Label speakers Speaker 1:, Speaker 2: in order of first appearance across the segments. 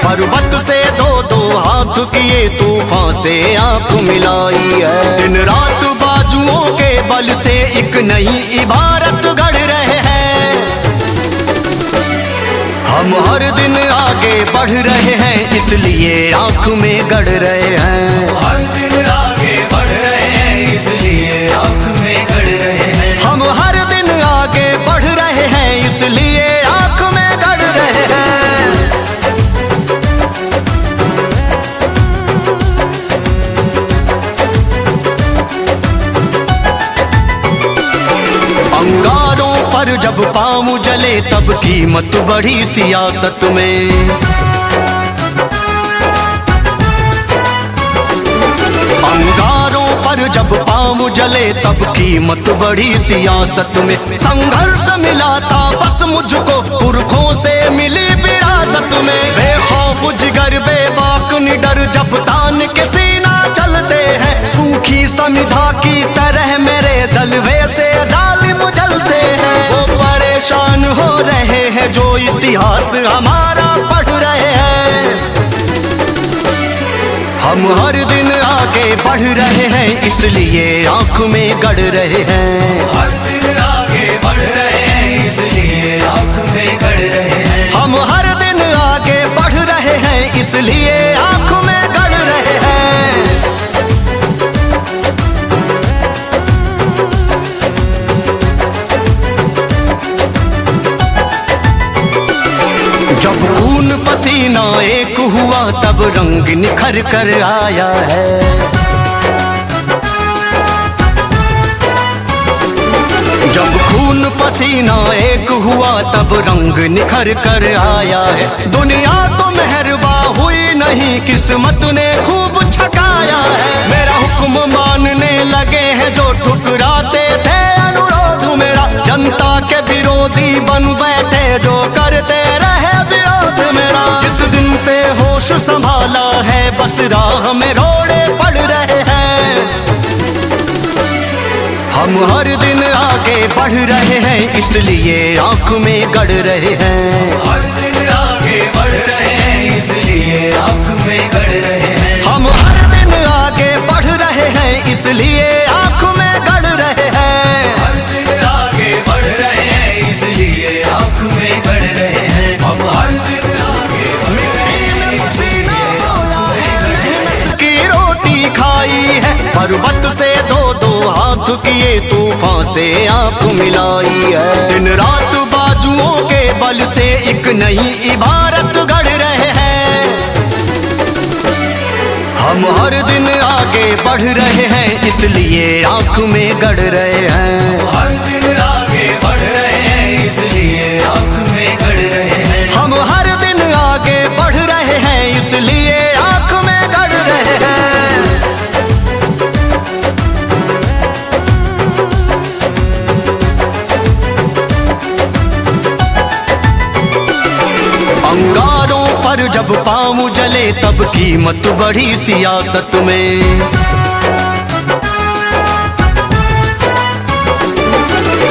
Speaker 1: पर्वत से दो दो हाथ किए तूफान से आंख मिलाई है। दिन रात बाजुओं के बल से एक नई इबारत गढ़ रहे हैं। हम हर दिन आगे बढ़ रहे हैं इसलिए आंख में गढ़ रहे हैं।
Speaker 2: हर दिन आगे बढ़ रहे हैं इसलिए आंख में गढ़ रहे हैं।
Speaker 1: हम हर दिन आगे बढ़ रहे हैं इसलिए आंख में गढ़ रहे हैं। अंगारों पर जब पाँव जले तब कीमत बढ़ी सियासत में। अंगारों पर जब पाँव जले तब कीमत बढ़ी सियासत में। संघर्ष मिला था बस मुझको पुरखों से मिली विरासत में। बेखौफ जिगर बेबाक निडर जब तान के सीना चलते हैं। सूखी समिधा की तरह मेरे जलवे से जालिम जलते हैं। वो परेशान हो रहे हैं जो इतिहास हमारा पढ़ रहे हैं। हम हर दिन आगे बढ़ रहे हैं इसलिए आंख में गढ़ रहे हैं।
Speaker 2: हर दिन आगे बढ़ रहे हैं इसलिए आंख में गढ़ रहे हैं।
Speaker 1: हम हर दिन आगे बढ़ रहे हैं इसलिए आंख में गढ़ रहे हैं। जब खून पसीना एक हुआ तब रंग निखर कर आया है। जब खून पसीना एक हुआ तब रंग निखर कर आया है। दुनिया तो मेहरबा हुई नहीं किस्मत ने खूब छकाया है। मेरा हुक्म मानने लगे हैं जो ठुकराते थे अनुरोध मेरा। जनता के विरोधी बन बैठे जो करते रहे विरोध मेरा। जिस दिन से होश संभाला है बस राह में रोड़े पड़ रहे हैं। हम हर दिन आगे बढ़ रहे हैं इसलिए आंख में गढ़ रहे हैं।
Speaker 2: हर दिन आगे बढ़ रहे हैं इसलिए आंख में गढ़ रहे हैं।
Speaker 1: हम हर दिन आगे बढ़ रहे हैं इसलिए आंख में गढ़ रहे हैं।
Speaker 2: हर दिन आगे बढ़ रहे हैं इसलिए आंख में गढ़ रहे हैं। हम हर दिन आगे बढ़ रहे हैं
Speaker 1: पसीना होया है, मेहनत की रोटी खाई है। पर्वत से दो दो हाथ किए तूफान से आंख मिलाई है। दिन रात बाजुओं के बल से एक नई इबारत गढ़ रहे हैं। हम हर दिन आगे बढ़ रहे हैं इसलिए आंख में गढ़ रहे हैं।
Speaker 2: हर दिन आगे बढ़ रहे हैं इसलिए आंख में गढ़ रहे हैं।
Speaker 1: हम हर दिन आगे बढ़ रहे हैं इसलिए आंख में गढ़ रहे हैं। अंगारों पर जब पाँव जले तब कीमत बढ़ी सियासत में।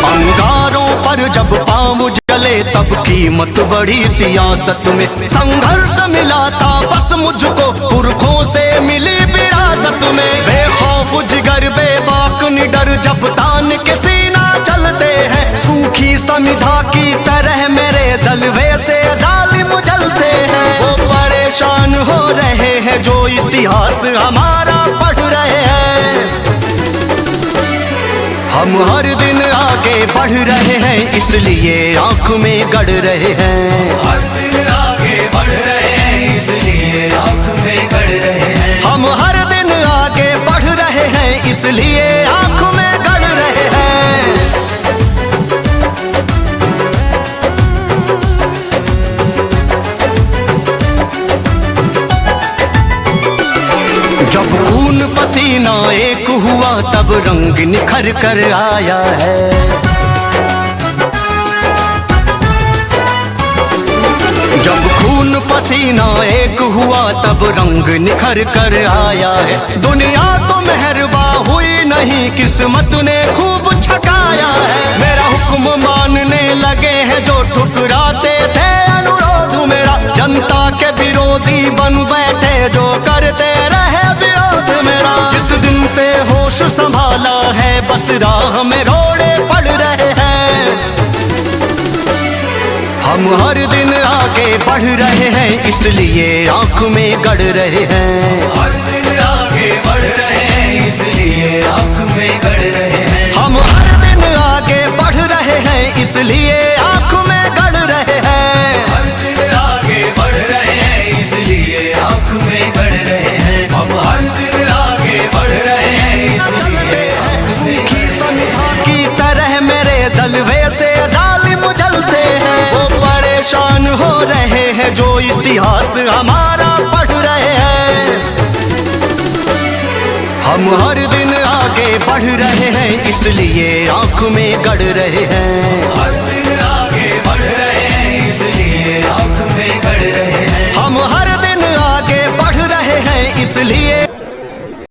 Speaker 1: अंगारों पर जब पाँव जले तब कीमत बढ़ी सियासत में। संघर्ष मिला था बस मुझको पुरखों से मिली विरासत में। बेखौफ जिगर बेबाक निडर जब तान के सीना चलते हैं। सूखी समिधा की तरह मेरे जलवे से जालिम जलते हैं। वो परेशान हो रहे हैं जो इतिहास हमारा पढ़ रहे हैं। हम हर दिन आगे बढ़ रहे हैं इसलिए आंख में गढ़ रहे हैं।
Speaker 2: हर दिन आगे बढ़ रहे हैं इसलिए आंख में गढ़ रहे हैं।
Speaker 1: हम हर दिन आगे बढ़ रहे हैं इसलिए आंख में गढ़ रहे हैं। जब खून पसीना एक हुआ तब रंग निखर कर आया है। जब खून पसीना एक हुआ तब रंग निखर कर आया है। दुनिया तो मेहरबा हुई नहीं किस्मत ने खूब छकाया है। मेरा हुक्म मानने लगे हैं जो ठुकराते थे अनुरोध मेरा। जनता के विरोधी बस राह में रोड़े पड़ रहे हैं। हम हर दिन आगे बढ़ रहे हैं, इसलिए आंख में गड़ रहे हैं।
Speaker 2: हर दिन आगे बढ़ रहे हैं, इसलिए आंख में गड़ रहे हैं।
Speaker 1: हम हर दिन आगे बढ़ रहे हैं, इसलिए आंख में गड़ रहे हैं।
Speaker 2: हर दिन आगे बढ़ रहे हैं, इसलिए आंख में गड़ रहे हैं। हम हर दिन आगे बढ़ रहे हैं,
Speaker 1: चलते
Speaker 2: इसलिए
Speaker 1: हैं सूखी संध्या की तरह, मेरे जलवे से जालिम जलते हैं। वो परेशान हो रहे हैं जो इतिहास हमारा पढ़ रहे हैं। हम हर दिन आगे बढ़ रहे हैं, इसलिए आंख में गड़ रहे हैं।
Speaker 2: हर